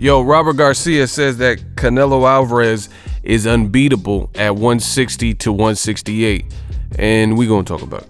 Yo, Robert Garcia says that Canelo Alvarez is unbeatable at 160 to 168, and we gonna talk about it.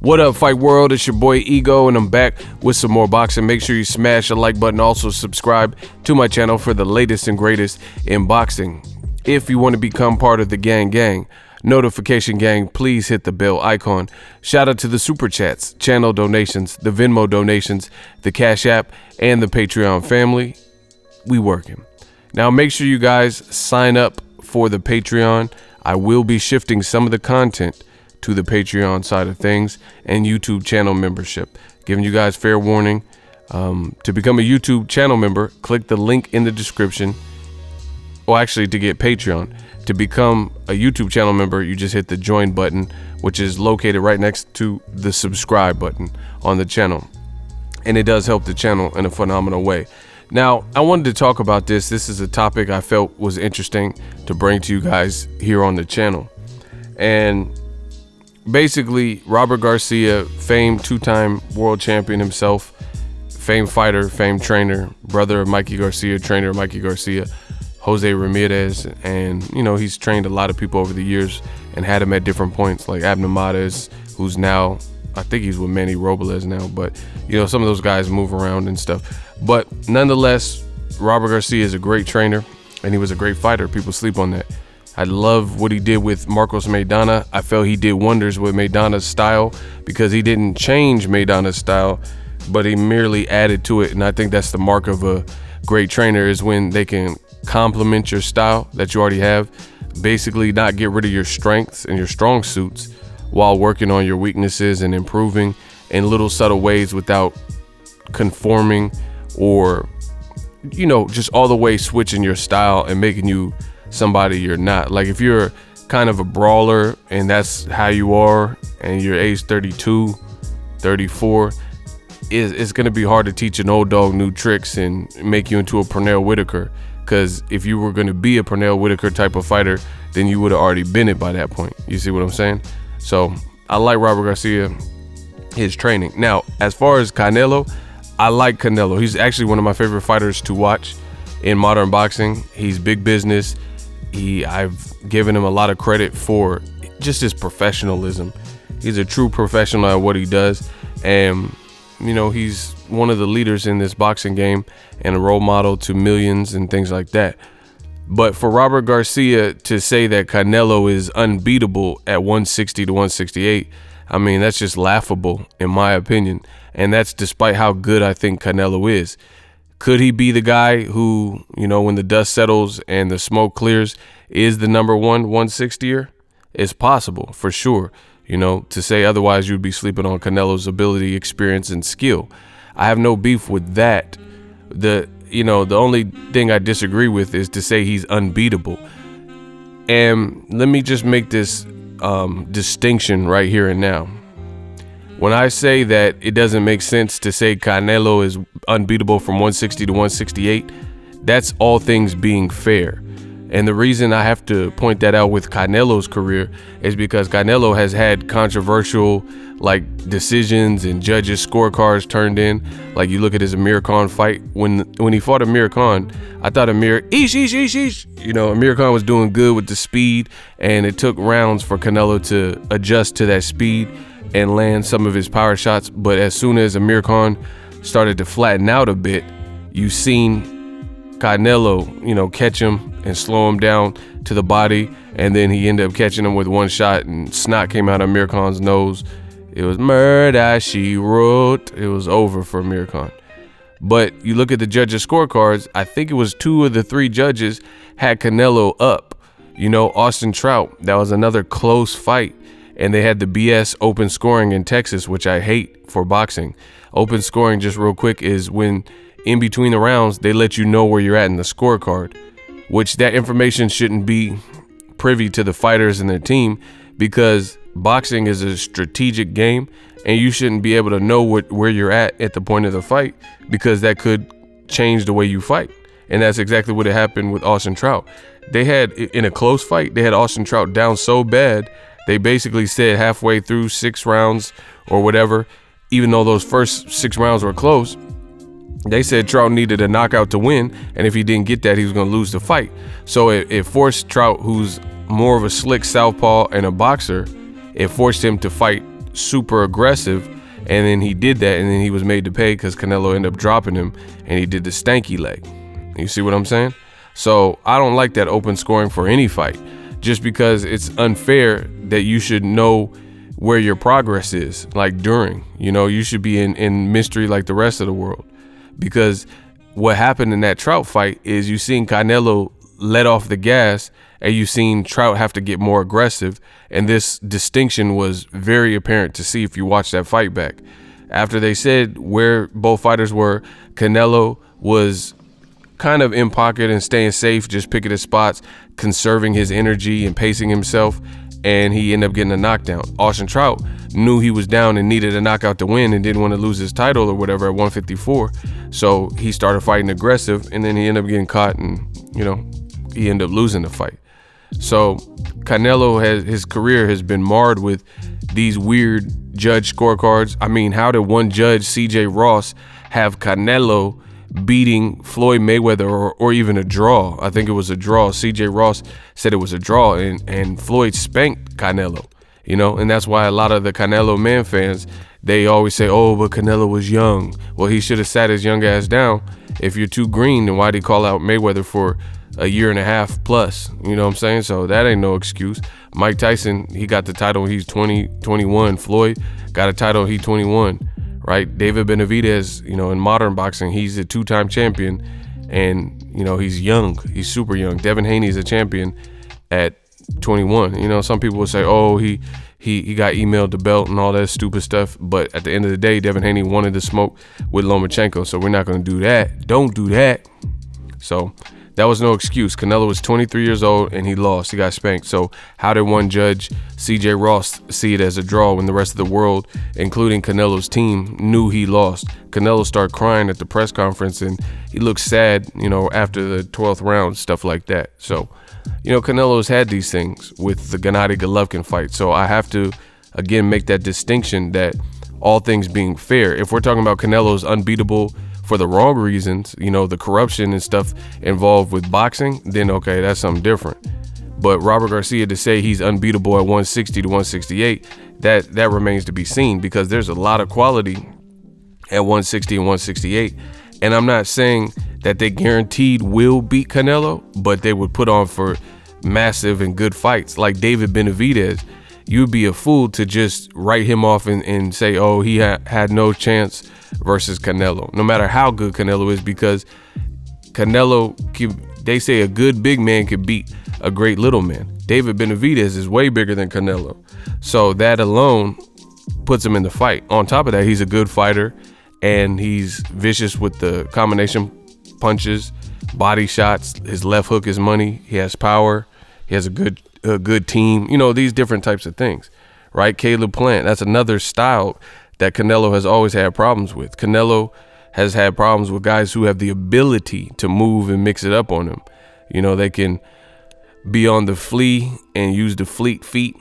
What up, Fight World? It's your boy Ego, and I'm back with some more boxing. Make sure you smash the like button. Also subscribe to my channel for the latest and greatest in boxing. If you want to become part of the gang, notification gang, please hit the bell icon. Shout out to the super chats, channel donations, the Venmo donations, the Cash App, and the Patreon family. We working. Now make sure you guys sign up for the Patreon. I will be shifting some of the content to the Patreon side of things and YouTube channel membership. Giving you guys fair warning. To become a YouTube channel member, click the link in the description. Well, actually, to get Patreon. To become a YouTube channel member, you just hit the join button, which is located right next to the subscribe button on the channel. And it does help the channel in a phenomenal way. Now, I wanted to talk about this. This is a topic I felt was interesting to bring to you guys here on the channel. And basically, Robert Garcia, famed two-time world champion himself, famed fighter, famed trainer, brother of Mikey Garcia, trainer of Mikey Garcia, Jose Ramirez, and you know, he's trained a lot of people over the years and had him at different points, like Abner Mares, who's now, I think he's with Manny Robles now, but you know, some of those guys move around and stuff. But nonetheless, Robert Garcia is a great trainer and he was a great fighter. People sleep on that. I love what he did with Marcos Maidana. I felt he did wonders with Maidana's style because he didn't change Maidana's style, but he merely added to it. And I think that's the mark of a great trainer, is when they can complement your style that you already have, basically not get rid of your strengths and your strong suits while working on your weaknesses and improving in little subtle ways without conforming or, you know, just all the way switching your style and making you somebody you're not. Like if you're kind of a brawler and that's how you are and you're age 32, 34, it's going to be hard to teach an old dog new tricks and make you into a Pernell Whitaker. Because if you were going to be a Pernell Whitaker type of fighter, then you would have already been it by that point. You see what I'm saying? So I like Robert Garcia, his training. Now, as far as Canelo, I like Canelo. He's actually one of my favorite fighters to watch in modern boxing. He's big business. I've given him a lot of credit for just his professionalism. He's a true professional at what he does. And, you know, he's one of the leaders in this boxing game and a role model to millions and things like that. But for Robert Garcia to say that Canelo is unbeatable at 160 to 168, I mean, that's just laughable in my opinion. And that's despite how good I think Canelo is. Could he be the guy who, you know, when the dust settles and the smoke clears, is the number one 160er? It's possible, for sure. You know, to say otherwise, you'd be sleeping on Canelo's ability, experience, and skill. I have no beef with that. The only thing I disagree with is to say he's unbeatable. And let me just make this distinction right here and now. When I say that it doesn't make sense to say Canelo is unbeatable from 160 to 168, that's all things being fair. And the reason I have to point that out with Canelo's career is because Canelo has had controversial decisions and judges' scorecards turned in. Like you look at his Amir Khan fight. When he fought Amir Khan, I thought Amir Khan was doing good with the speed, and it took rounds for Canelo to adjust to that speed and land some of his power shots. But as soon as Amir Khan started to flatten out a bit, you seen Canelo, catch him and slow him down to the body, and then he ended up catching him with one shot, and snot came out of Amir Khan's nose. It was murder, she wrote. It was over for Amir Khan. But you look at the judges' scorecards, I think it was 2 of the 3 judges had Canelo up. Austin Trout, that was another close fight. And they had the BS open scoring in Texas, which I hate for boxing. Open scoring, just real quick, is when in between the rounds, they let you know where you're at in the scorecard, which that information shouldn't be privy to the fighters and their team, because boxing is a strategic game and you shouldn't be able to know where you're at the point of the fight, because that could change the way you fight. And that's exactly what happened with Austin Trout. They had, in a close fight, they had Austin Trout down so bad, they basically said halfway through 6 rounds or whatever, even though those first 6 rounds were close, They said Trout needed a knockout to win, and if he didn't get that, he was going to lose the fight. So it forced Trout, who's more of a slick southpaw and a boxer, it forced him to fight super aggressive, and then he did that, and then he was made to pay because Canelo ended up dropping him, and he did the stanky leg. You see what I'm saying? So I don't like that open scoring for any fight, just because it's unfair that you should know where your progress is, like during, you should be in mystery like the rest of the world. Because what happened in that Trout fight is you seen Canelo let off the gas, and you seen Trout have to get more aggressive, and this distinction was very apparent to see if you watch that fight back. After they said where both fighters were, Canelo was kind of in pocket and staying safe, just picking his spots, conserving his energy and pacing himself, and he ended up getting a knockdown. Austin Trout knew he was down and needed a knockout to win and didn't want to lose his title or whatever at 154, so he started fighting aggressive, and then he ended up getting caught, and he ended up losing the fight. So Canelo his career has been marred with these weird judge scorecards. I mean, how did one judge, CJ Ross, have Canelo beating Floyd Mayweather or even a draw? I think it was a draw. CJ Ross said it was a draw, and Floyd spanked Canelo, and that's why a lot of the Canelo man fans, they always say, oh, but Canelo was young. Well, he should have sat his young ass down. If you're too green, then why'd he call out Mayweather for a year and a half plus? You know what I'm saying? So that ain't no excuse. Mike Tyson, he got the title when he's 21. Floyd got a title when he's 21, right? David Benavidez, in modern boxing, he's a 2-time champion, and, he's young. He's super young. Devin Haney's a champion at 21. Some people will say, oh, he got emailed the belt and all that stupid stuff, but at the end of the day, Devin Haney wanted to smoke with Lomachenko, so we're not going to do that. Don't do that. So that was no excuse. Canelo was 23 years old and he lost. He got spanked. So how did one judge, CJ Ross, see it as a draw when the rest of the world, including Canelo's team, knew he lost? Canelo started crying at the press conference, and he looked sad, after the 12th round, stuff like that. So, Canelo's had these things with the Gennady Golovkin fight. So I have to, again, make that distinction that all things being fair, if we're talking about Canelo's unbeatable for the wrong reasons, the corruption and stuff involved with boxing, then okay, that's something different. But Robert Garcia, to say he's unbeatable at 160 to 168, that remains to be seen, because there's a lot of quality at 160 and 168. And I'm not saying that they guaranteed will beat Canelo, but they would put on for massive and good fights. Like David Benavidez, you'd be a fool to just write him off and say, oh, he had no chance versus Canelo, no matter how good Canelo is, because Canelo, they say a good big man could beat a great little man. David Benavidez is way bigger than Canelo. So that alone puts him in the fight. On top of that, he's a good fighter, and he's vicious with the combination punches, body shots. His left hook is money. He has power. He has a good team. These different types of things, right? Caleb Plant, that's another style that Canelo has always had problems with. Canelo has had problems with guys who have the ability to move and mix it up on him. They can be on the flea and use the fleet feet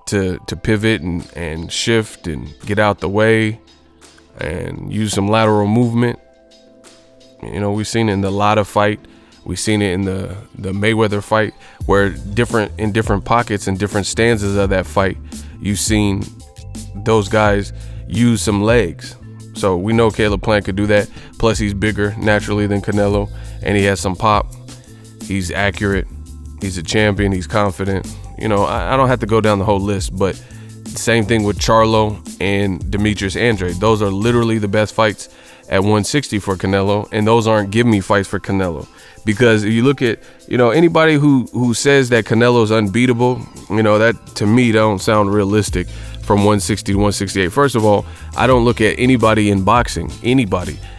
to pivot and shift and get out the way and use some lateral movement. We've seen it in the Lotta fight. We've seen it in the Mayweather fight, where in different pockets and different stanzas of that fight, you've seen those guys use some legs. So we know Caleb Plant could do that. Plus he's bigger naturally than Canelo, and he has some pop. He's accurate. He's a champion. He's confident. I don't have to go down the whole list, but same thing with Charlo and Demetrius Andrade. Those are literally the best fights at 160 for Canelo, and those aren't give me fights for Canelo. Because if you look at, anybody who says that Canelo's unbeatable, that to me don't sound realistic from 160 to 168. First of all, I don't look at anybody in boxing,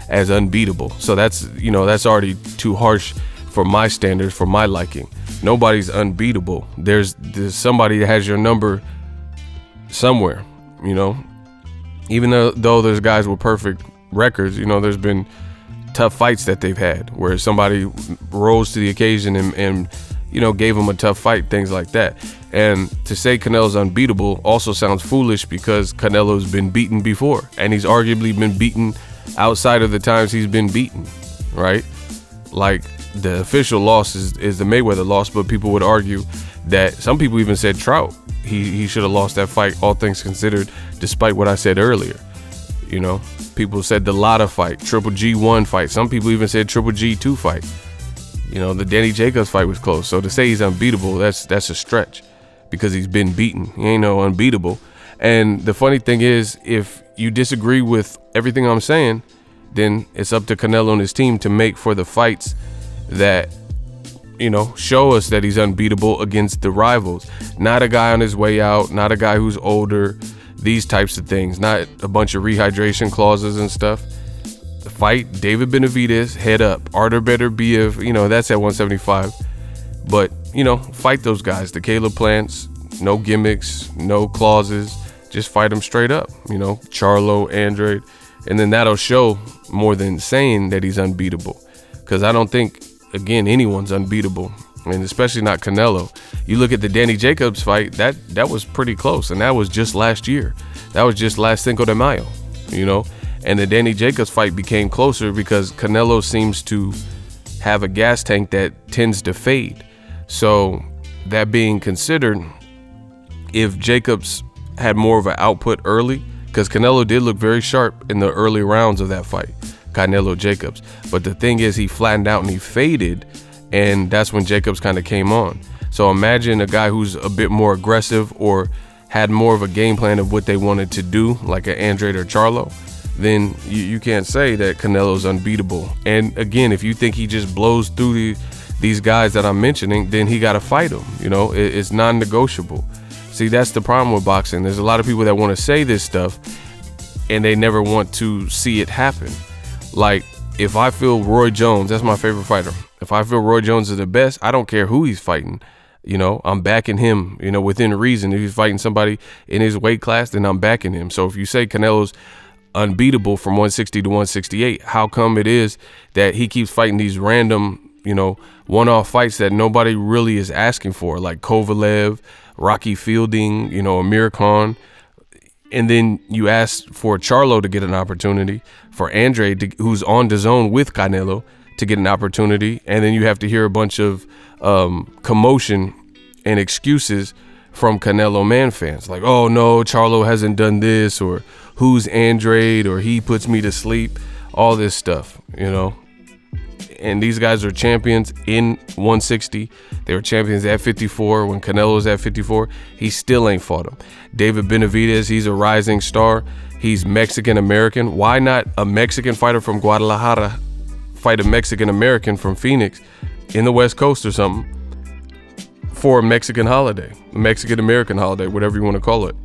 as unbeatable. So that's already too harsh for my standards, for my liking. Nobody's unbeatable. There's somebody that has your number somewhere, even though there's guys with perfect records, there's been tough fights that they've had where somebody rose to the occasion and gave them a tough fight, things like that. And to say Canelo's unbeatable also sounds foolish, because Canelo's been beaten before, and he's arguably been beaten outside of the times he's been beaten, right? Like, the official loss is the Mayweather loss, but people would argue that some people even said Trout, he should have lost that fight, all things considered, despite what I said earlier. You know, people said the Lotta fight, Triple G1 fight. Some people even said Triple G2 fight. You know, the Danny Jacobs fight was close. So to say he's unbeatable, that's a stretch, because he's been beaten. He ain't no unbeatable. And the funny thing is, if you disagree with everything I'm saying, then it's up to Canelo and his team to make for the fights that, you know, show us that he's unbeatable against the rivals. Not a guy on his way out, not a guy who's older, these types of things, not a bunch of rehydration clauses and stuff. Fight David Benavidez head up. Artur Beterbiev, you know, that's at 175. But, you know, fight those guys. The Caleb Plants, no gimmicks, no clauses. Just fight them straight up, you know, Charlo, Andrade. And then that'll show more than saying that he's unbeatable. Because I don't think, again, anyone's unbeatable, and especially not Canelo. You look at the Danny Jacobs fight, that was pretty close, and that was just last year. That was just last Cinco de Mayo, you know? And the Danny Jacobs fight became closer because Canelo seems to have a gas tank that tends to fade. So that being considered, if Jacobs had more of an output early, because Canelo did look very sharp in the early rounds of that fight, Canelo Jacobs. But the thing is, he flattened out and he faded, and that's when Jacobs kind of came on. So imagine a guy who's a bit more aggressive or had more of a game plan of what they wanted to do, like an Andrade or Charlo, then you can't say that Canelo's unbeatable. And again, if you think he just blows through these guys that I'm mentioning, then he got to fight them. You know, it's non-negotiable. See, that's the problem with boxing. There's a lot of people that want to say this stuff and they never want to see it happen. Like, if I feel Roy Jones, that's my favorite fighter. If I feel Roy Jones is the best, I don't care who he's fighting. You know, I'm backing him, you know, within reason. If he's fighting somebody in his weight class, then I'm backing him. So if you say Canelo's unbeatable from 160 to 168, how come it is that he keeps fighting these random, you know, one-off fights that nobody really is asking for, like Kovalev, Rocky Fielding, you know, Amir Khan? And then you ask for Charlo to get an opportunity, for Andrade, who's on the zone with Canelo, to get an opportunity, and then you have to hear a bunch of commotion and excuses from Canelo man fans, like, oh no, Charlo hasn't done this, or who's Andrade, or he puts me to sleep, all this stuff, you know. And these guys are champions in 160. They were champions at 54. When Canelo's at 54, he still ain't fought him. David Benavidez, he's a rising star. He's Mexican-American. Why not a Mexican fighter from Guadalajara fight a Mexican-American from Phoenix in the West Coast or something for a Mexican holiday, a Mexican-American holiday, whatever you want to call it?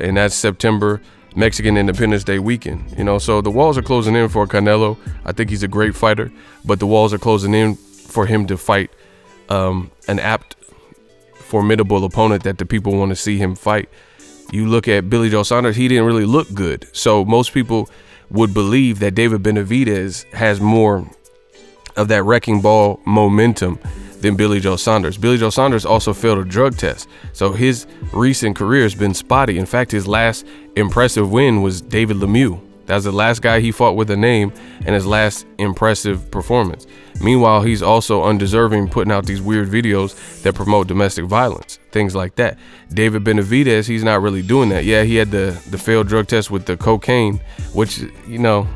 And that's September, Mexican Independence Day weekend, you know. So the walls are closing in for Canelo. I think he's a great fighter, but the walls are closing in for him to fight an apt, formidable opponent that the people want to see him fight. You look at Billy Joe Saunders, he didn't really look good. So most people would believe that David Benavidez has more of that wrecking ball momentum than Billy Joe Saunders. Billy Joe Saunders also failed a drug test, so his recent career has been spotty. In fact, his last impressive win was David Lemieux. That was the last guy he fought with a name and his last impressive performance. Meanwhile, he's also undeserving, putting out these weird videos that promote domestic violence, things like that. David Benavidez, he's not really doing that. Yeah, he had the failed drug test with the cocaine, which, you know,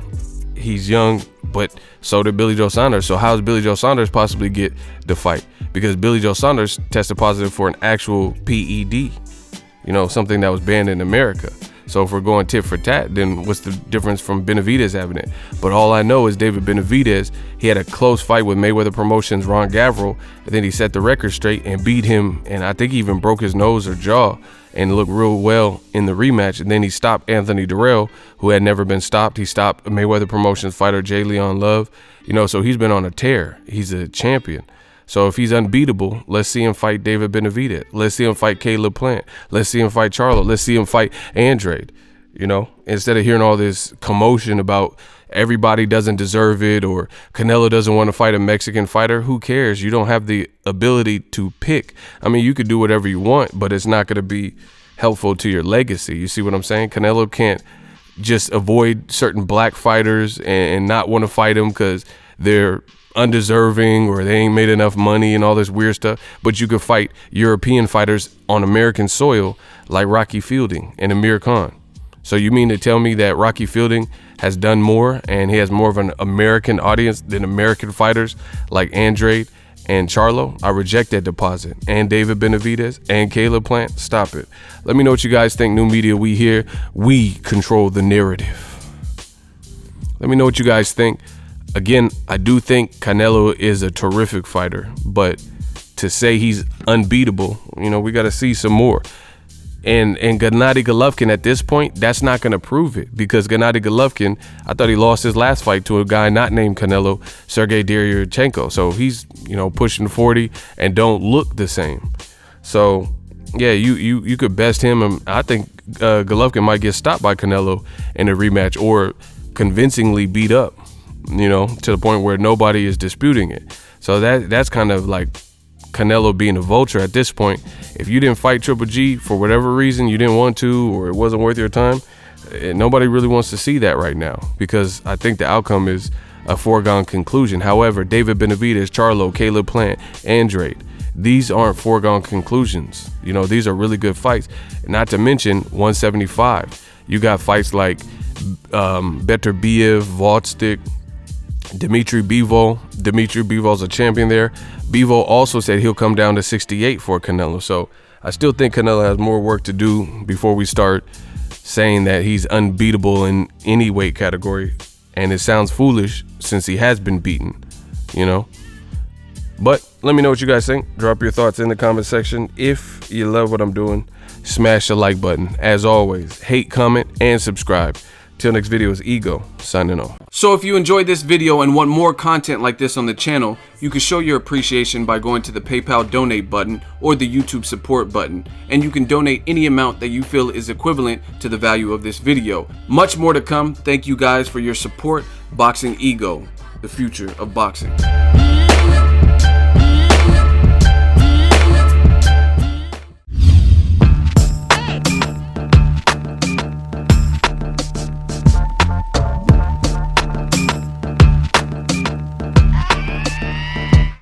he's young, but so did Billy Joe Saunders. So how does Billy Joe Saunders possibly get the fight? Because Billy Joe Saunders tested positive for an actual PED, you know, something that was banned in America. So if we're going tit for tat, then what's the difference from Benavidez having it? But all I know is David Benavidez, he had a close fight with Mayweather Promotions' Ron Gavril, and then he set the record straight and beat him, and I think he even broke his nose or jaw and looked real well in the rematch. And then he stopped Anthony Durrell, who had never been stopped. He stopped Mayweather Promotions fighter J. Leon Love. You know, so he's been on a tear. He's a champion. So if he's unbeatable, let's see him fight David Benavidez. Let's see him fight Caleb Plant. Let's see him fight Charlo. Let's see him fight Andrade. You know, instead of hearing all this commotion about everybody doesn't deserve it or Canelo doesn't want to fight a Mexican fighter, who cares? You don't have the ability to pick. I mean, you could do whatever you want, but it's not going to be helpful to your legacy. You see what I'm saying? Canelo can't just avoid certain black fighters and not want to fight them because they're undeserving or they ain't made enough money and all this weird stuff. But you could fight European fighters on American soil like Rocky Fielding and Amir Khan. So you mean to tell me that Rocky Fielding has done more and he has more of an American audience than American fighters like Andrade and Charlo? I reject that deposit. And David Benavidez and Caleb Plant. Stop it. Let me know what you guys think. New media, we here. We control the narrative. Let me know what you guys think. Again, I do think Canelo is a terrific fighter, but to say he's unbeatable, we got to see some more. And Gennady Golovkin at this point, that's not going to prove it, because Gennady Golovkin, I thought he lost his last fight to a guy not named Canelo, Sergey Deryachenko. So he's, pushing 40 and don't look the same. So yeah, you could best him, and I think Golovkin might get stopped by Canelo in a rematch or convincingly beat up, to the point where nobody is disputing it. So that's kind of like Canelo being a vulture at this point. If you didn't fight Triple G for whatever reason, you didn't want to, or it wasn't worth your time, nobody really wants to see that right now, because I think the outcome is a foregone conclusion. However, David Benavidez, Charlo, Caleb Plant, Andrade, these aren't foregone conclusions. These are really good fights. Not to mention 175. You got fights like Beterbiev, Voltstik, Dmitry Bivol. Dmitry Bivol's a champion there. Bivol also said he'll come down to 68 for Canelo. So I still think Canelo has more work to do before we start saying that he's unbeatable in any weight category. And it sounds foolish since he has been beaten, But let me know what you guys think. Drop your thoughts in the comment section. If you love what I'm doing, smash the like button. As always, hate, comment, and subscribe. Till next video is Ego, signing off. So if you enjoyed this video and want more content like this on the channel, you can show your appreciation by going to the PayPal donate button or the YouTube support button, and you can donate any amount that you feel is equivalent to the value of this video. Much more to come. Thank you guys for your support. Boxing Ego, the future of boxing.